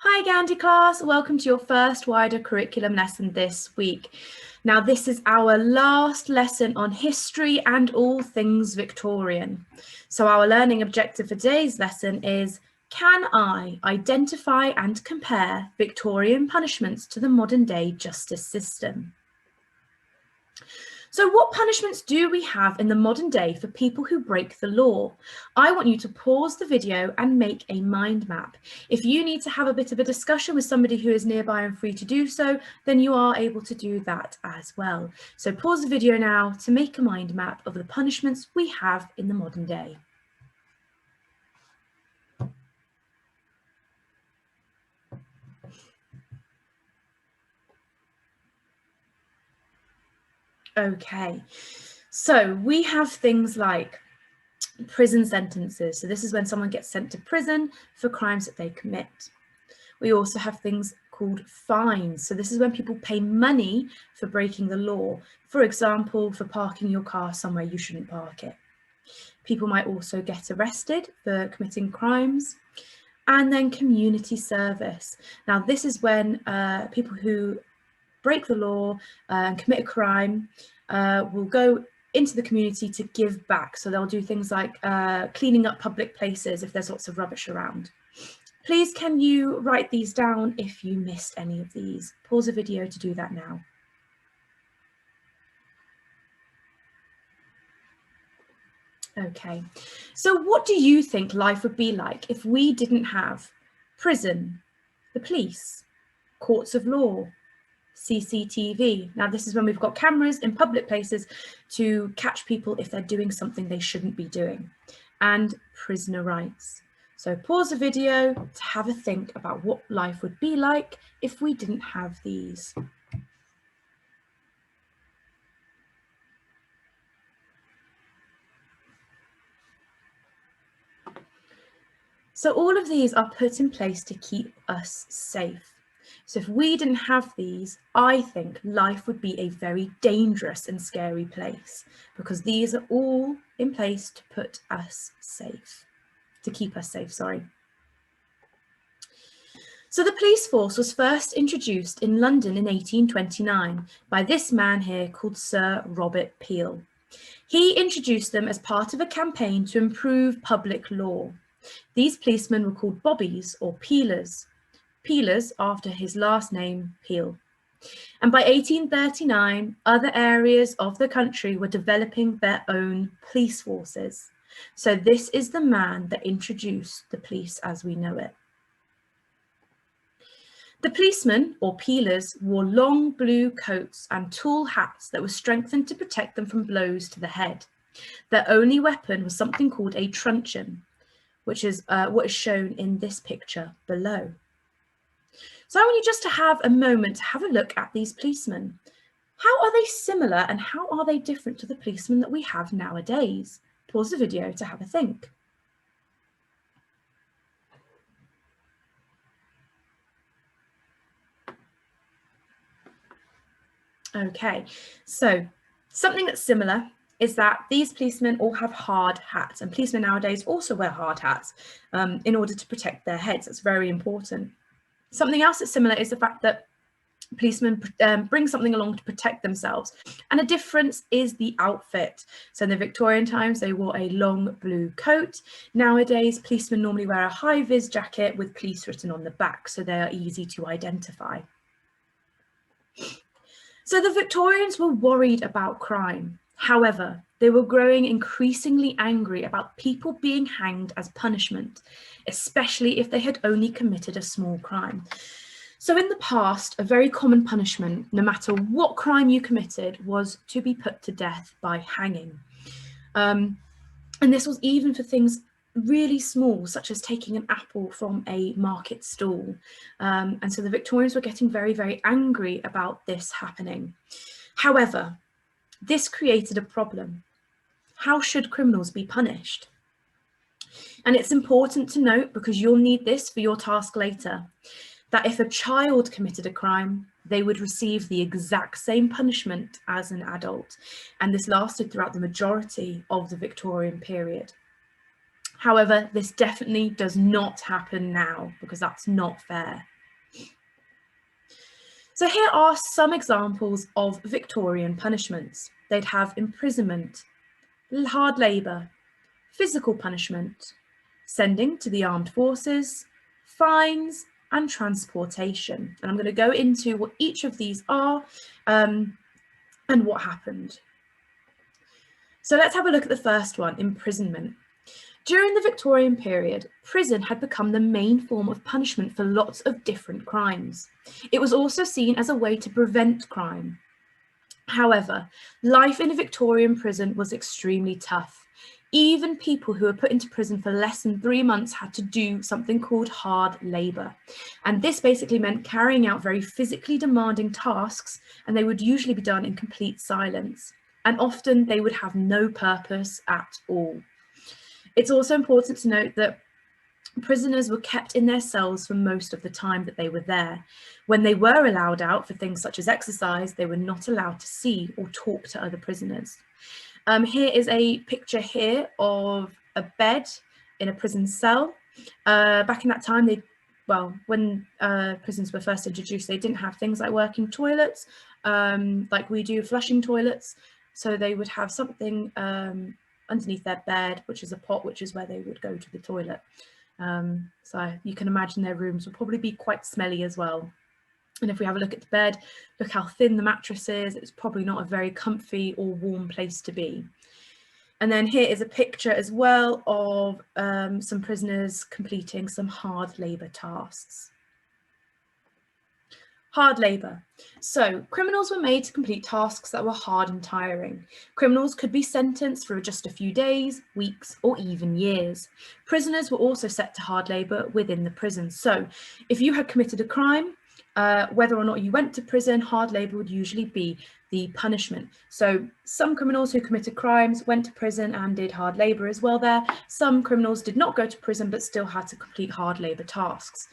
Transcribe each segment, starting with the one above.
Hi Gandhi class, welcome to your first wider curriculum lesson this week. Now this is our last lesson on history and all things Victorian. So our learning objective for today's lesson is, can I identify and compare Victorian punishments to the modern day justice system? So what punishments do we have in the modern day for people who break the law? I want you to pause the video and make a mind map. If you need to have a bit of a discussion with somebody who is nearby and free to do so, then you are able to do that as well. So pause the video now to make a mind map of the punishments we have in the modern day. Okay, so we have things like prison sentences. So this is when someone gets sent to prison for crimes that they commit. We also have things called fines. So this is when people pay money for breaking the law. For example, for parking your car somewhere you shouldn't park it. People might also get arrested for committing crimes. And then community service. Now this is when people who break the law and commit a crime will go into the community to give back. So they'll do things like cleaning up public places if there's lots of rubbish around. Please can you write these down if you missed any of these? Pause the video to do that now. Okay, so what do you think life would be like if we didn't have prison, the police, courts of law, CCTV? Now this is when we've got cameras in public places to catch people if they're doing something they shouldn't be doing, and prisoner rights. So pause the video to have a think about what life would be like if we didn't have these. So all of these are put in place to keep us safe. So if we didn't have these, I think life would be a very dangerous and scary place, because these are all in place to put us safe, to keep us safe, sorry. So the police force was first introduced in London in 1829 by this man here called Sir Robert Peel. He introduced them as part of a campaign to improve public law. These policemen were called bobbies or peelers. Peelers after his last name, Peel. And by 1839, other areas of the country were developing their own police forces. So this is the man that introduced the police as we know it. The policemen, or peelers, wore long blue coats and tall hats that were strengthened to protect them from blows to the head. Their only weapon was something called a truncheon, which is what is shown in this picture below. So I want you just to have a moment to have a look at these policemen. How are they similar and how are they different to the policemen that we have nowadays? Pause the video to have a think. Okay, so something that's similar is that these policemen all have hard hats, and policemen nowadays also wear hard hats in order to protect their heads. That's very important. Something else that's similar is the fact that policemen bring something along to protect themselves, and a difference is the outfit. So in the Victorian times they wore a long blue coat. Nowadays policemen normally wear a high-vis jacket with police written on the back, so they are easy to identify. So the Victorians were worried about crime. However, they were growing increasingly angry about people being hanged as punishment, especially if they had only committed a small crime. So in the past, a very common punishment, no matter what crime you committed, was to be put to death by hanging. And this was even for things really small, such as taking an apple from a market stall. And so the Victorians were getting very, very angry about this happening. However, this created a problem. How should criminals be punished? And it's important to note, because you'll need this for your task later, that if a child committed a crime, they would receive the exact same punishment as an adult. And this lasted throughout the majority of the Victorian period. However, this definitely does not happen now, because that's not fair. So here are some examples of Victorian punishments. They'd have imprisonment, hard labour, physical punishment, sending to the armed forces, fines, and transportation. And I'm going to go into what each of these are and what happened. So let's have a look at the first one, imprisonment. During the Victorian period, prison had become the main form of punishment for lots of different crimes. It was also seen as a way to prevent crime. However, life in a Victorian prison was extremely tough. Even people who were put into prison for less than 3 months had to do something called hard labour. And this basically meant carrying out very physically demanding tasks, and they would usually be done in complete silence. And often they would have no purpose at all. It's also important to note that prisoners were kept in their cells for most of the time that they were there. When they were allowed out for things such as exercise, they were not allowed to see or talk to other prisoners. Here is a picture here of a bed in a prison cell. Back in that time, when prisons were first introduced, they didn't have things like working toilets, like we do, flushing toilets. So they would have something underneath their bed, which is a pot, which is where they would go to the toilet. So you can imagine their rooms would probably be quite smelly as well. And if we have a look at the bed, look how thin the mattress is. It's probably not a very comfy or warm place to be. And then here is a picture as well of some prisoners completing some hard labour tasks. Hard labour. So criminals were made to complete tasks that were hard and tiring. Criminals could be sentenced for just a few days, weeks, or even years. Prisoners were also set to hard labour within the prison. So if you had committed a crime, whether or not you went to prison, hard labour would usually be the punishment. So some criminals who committed crimes went to prison and did hard labour as well there. Some criminals did not go to prison but still had to complete hard labour tasks.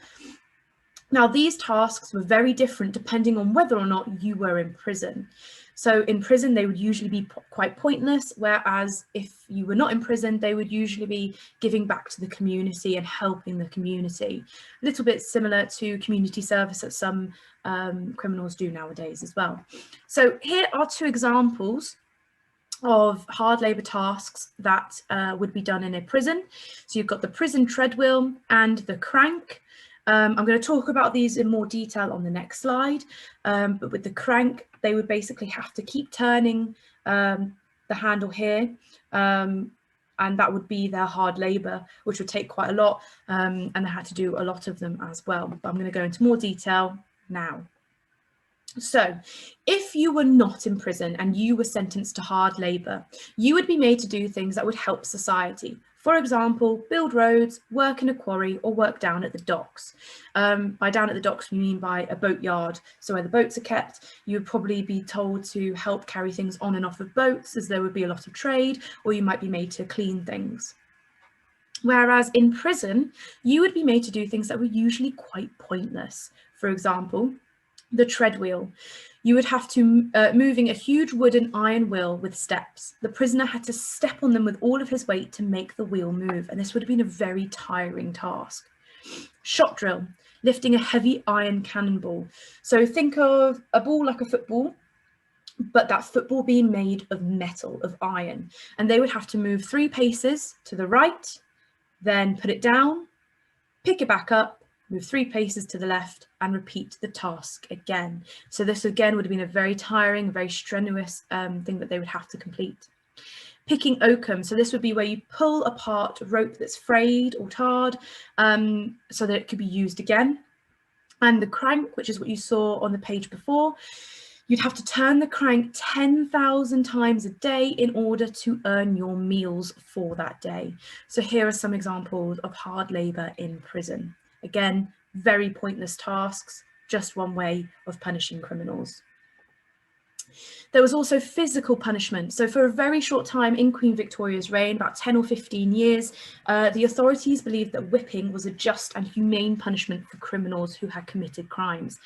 Now, these tasks were very different depending on whether or not you were in prison. So in prison, they would usually be quite pointless, whereas if you were not in prison, they would usually be giving back to the community and helping the community. A little bit similar to community service that some criminals do nowadays as well. So here are two examples of hard labour tasks that would be done in a prison. So you've got the prison treadwheel and the crank. I'm going to talk about these in more detail on the next slide, but with the crank, they would basically have to keep turning the handle here, and that would be their hard labour, which would take quite a lot, and they had to do a lot of them as well. But I'm going to go into more detail now. So if you were not in prison and you were sentenced to hard labour, you would be made to do things that would help society. For example, build roads, work in a quarry, or work down at the docks. By down at the docks, we mean by a boat yard. So where the boats are kept, you would probably be told to help carry things on and off of boats, as there would be a lot of trade, or you might be made to clean things. Whereas in prison, you would be made to do things that were usually quite pointless. For example, the treadwheel. You would have to moving a huge wooden iron wheel with steps. The prisoner had to step on them with all of his weight to make the wheel move, and this would have been a very tiring task. Shot drill, lifting a heavy iron cannonball. So think of a ball like a football, but that football being made of metal, of iron, and they would have to move 3 paces to the right, then put it down, pick it back up, move 3 paces to the left, and repeat the task again. So this again would have been a very tiring, very strenuous thing that they would have to complete. Picking oakum, so this would be where you pull apart rope that's frayed or tarred so that it could be used again. And the crank, which is what you saw on the page before, you'd have to turn the crank 10,000 times a day in order to earn your meals for that day. So here are some examples of hard labour in prison. Again, very pointless tasks, just one way of punishing criminals. There was also physical punishment. So for a very short time in Queen Victoria's reign, about 10 or 15 years, the authorities believed that whipping was a just and humane punishment for criminals who had committed crimes.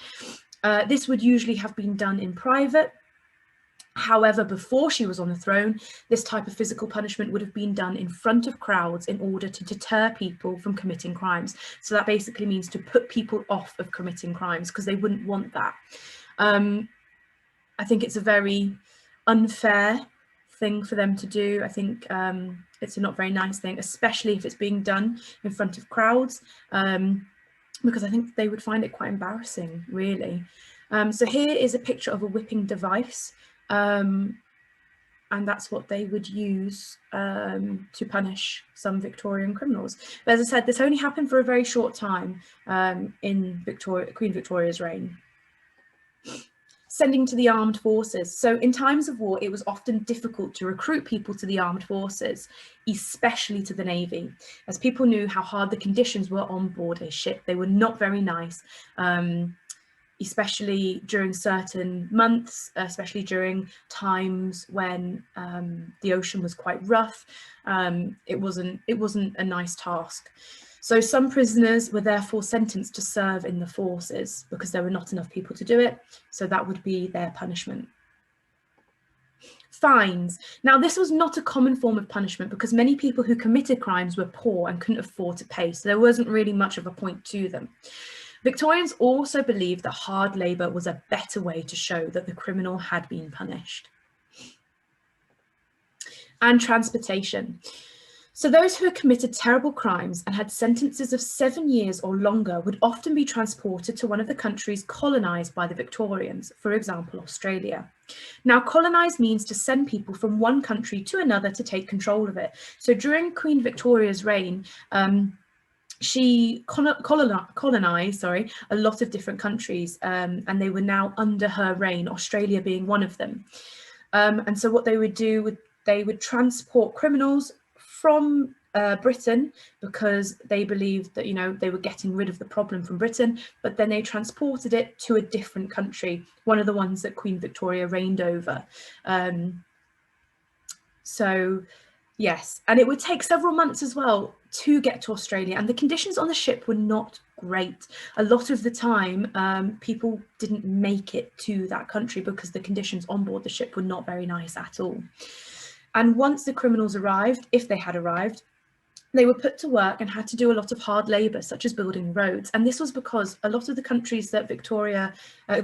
This would usually have been done in private. However, before she was on the throne, this type of physical punishment would have been done in front of crowds in order to deter people from committing crimes. So that basically means to put people off of committing crimes because they wouldn't want that. I think it's a very unfair thing for them to do. I think it's a not very nice thing, especially if it's being done in front of crowds, because I think they would find it quite embarrassing, really. So here is a picture of a whipping device, and that's what they would use to punish some Victorian criminals. But as I said, this only happened for a very short time in Queen Victoria's reign. Sending to the armed forces. So in times of war, it was often difficult to recruit people to the armed forces, especially to the Navy, as people knew how hard the conditions were on board a ship. They were not very nice, especially during certain months, especially during times when the ocean was quite rough. It wasn't a nice task. So some prisoners were therefore sentenced to serve in the forces because there were not enough people to do it. So that would be their punishment. Fines. Now, this was not a common form of punishment because many people who committed crimes were poor and couldn't afford to pay. So there wasn't really much of a point to them. Victorians also believed that hard labour was a better way to show that the criminal had been punished. And transportation. So those who had committed terrible crimes and had sentences of 7 years or longer would often be transported to one of the countries colonised by the Victorians, for example, Australia. Now, colonise means to send people from one country to another to take control of it. So during Queen Victoria's reign, she colonised a lot of different countries, and they were now under her reign, Australia being one of them. And so what they would do, they would transport criminals from Britain because they believed that, you know, they were getting rid of the problem from Britain, but then they transported it to a different country, one of the ones that Queen Victoria reigned over. So yes, and it would take several months as well to get to Australia, and the conditions on the ship were not great. A lot of the time, people didn't make it to that country because the conditions on board the ship were not very nice at all. And once the criminals arrived, if they had arrived, they were put to work and had to do a lot of hard labour, such as building roads. And this was because a lot of the countries that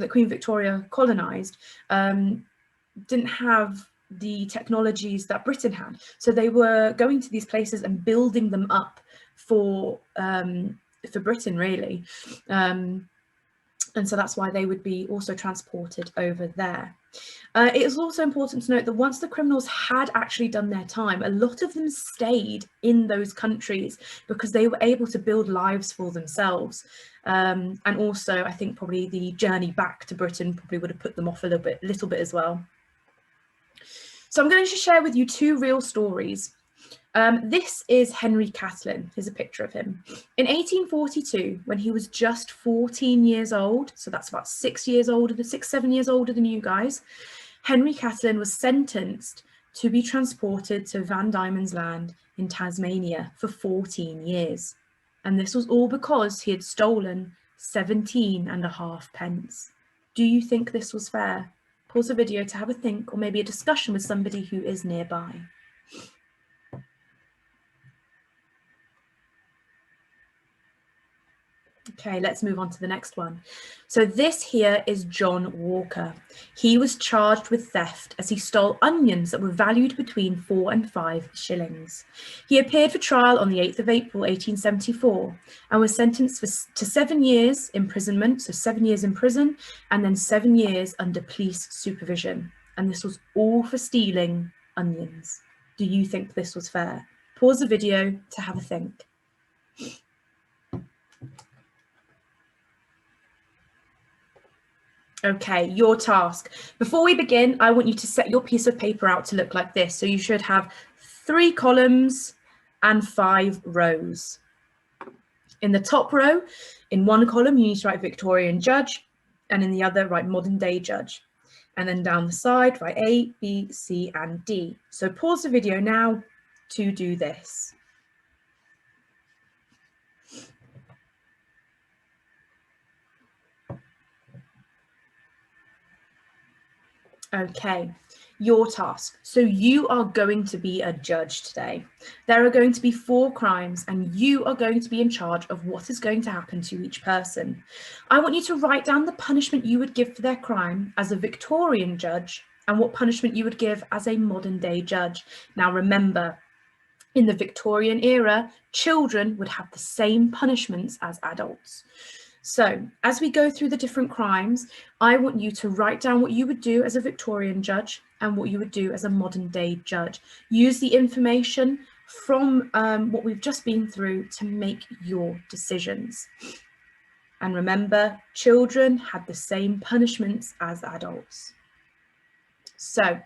Queen Victoria colonised didn't have the technologies that Britain had. So they were going to these places and building them up for Britain, really. And so that's why they would be also transported over there. It is also important to note that once the criminals had actually done their time, a lot of them stayed in those countries because they were able to build lives for themselves. And also, I think probably the journey back to Britain probably would have put them off a little bit as well. So I'm going to share with you two real stories. This is Henry Catlin. Here's a picture of him. In 1842, when he was just 14 years old, so that's about 7 years older than you guys, Henry Catlin was sentenced to be transported to Van Diemen's Land in Tasmania for 14 years. And this was all because he had stolen 17.5 pence. Do you think this was fair? Pause the video to have a think, or maybe a discussion with somebody who is nearby. Okay, let's move on to the next one. So this here is John Walker. He was charged with theft as he stole onions that were valued between 4 and 5 shillings. He appeared for trial on the 8th of April, 1874, and was sentenced to 7 years imprisonment, so 7 years in prison, and then 7 years under police supervision. And this was all for stealing onions. Do you think this was fair? Pause the video to have a think. Okay, your task. Before we begin, I want you to set your piece of paper out to look like this. So you should have 3 columns and 5 rows. In the top row, in one column, you need to write Victorian judge, and in the other, write modern day judge. And then down the side, write A, B, C, and D. So pause the video now to do this. Okay, your task. So you are going to be a judge today. There are going to be 4 crimes and you are going to be in charge of what is going to happen to each person. I want you to write down the punishment you would give for their crime as a Victorian judge and what punishment you would give as a modern day judge. Now remember, in the Victorian era, children would have the same punishments as adults. So as we go through the different crimes, I want you to write down what you would do as a Victorian judge and what you would do as a modern day judge. Use the information from what we've just been through to make your decisions. And remember, children had the same punishments as adults. So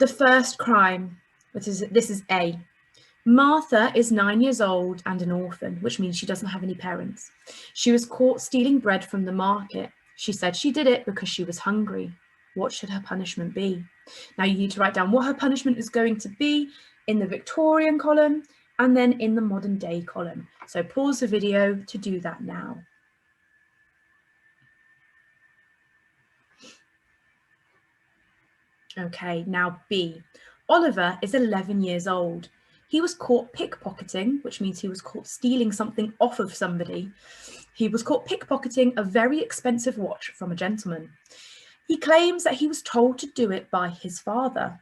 the first crime, this is A. Martha is 9 years old and an orphan, which means she doesn't have any parents. She was caught stealing bread from the market. She said she did it because she was hungry. What should her punishment be? Now you need to write down what her punishment is going to be in the Victorian column and then in the modern day column. So pause the video to do that now. Okay, now B. Oliver is 11 years old. He was caught pickpocketing, which means he was caught stealing something off of somebody. He was caught pickpocketing a very expensive watch from a gentleman. He claims that he was told to do it by his father.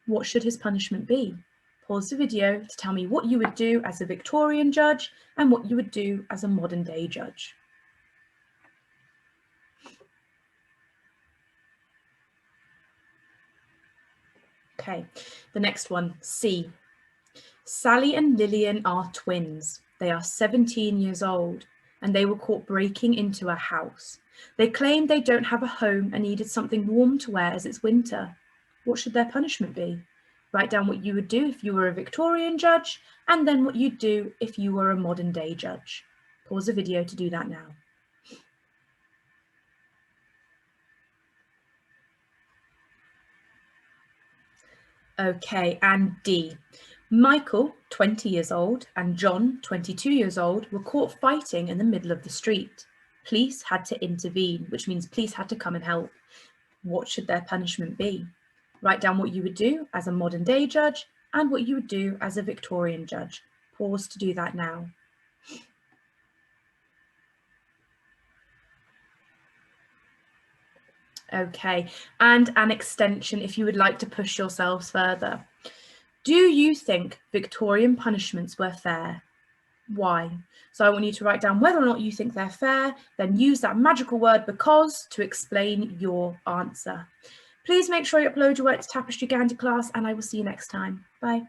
What should his punishment be? Pause the video to tell me what you would do as a Victorian judge and what you would do as a modern day judge. Okay, the next one, C. Sally and Lillian are twins. They are 17 years old and they were caught breaking into a house. They claim they don't have a home and needed something warm to wear as it's winter. What should their punishment be? Write down what you would do if you were a Victorian judge and then what you'd do if you were a modern day judge. Pause the video to do that now. Okay, and D. Michael, 20 years old, and John, 22 years old, were caught fighting in the middle of the street. Police had to intervene, which means police had to come and help. What should their punishment be? Write down what you would do as a modern day judge and what you would do as a Victorian judge. Pause to do that now. Okay, and an extension if you would like to push yourselves further. Do you think Victorian punishments were fair? Why? So I want you to write down whether or not you think they're fair, then use that magical word because to explain your answer. Please make sure you upload your work to Tapestry Gandhi class and I will see you next time. Bye.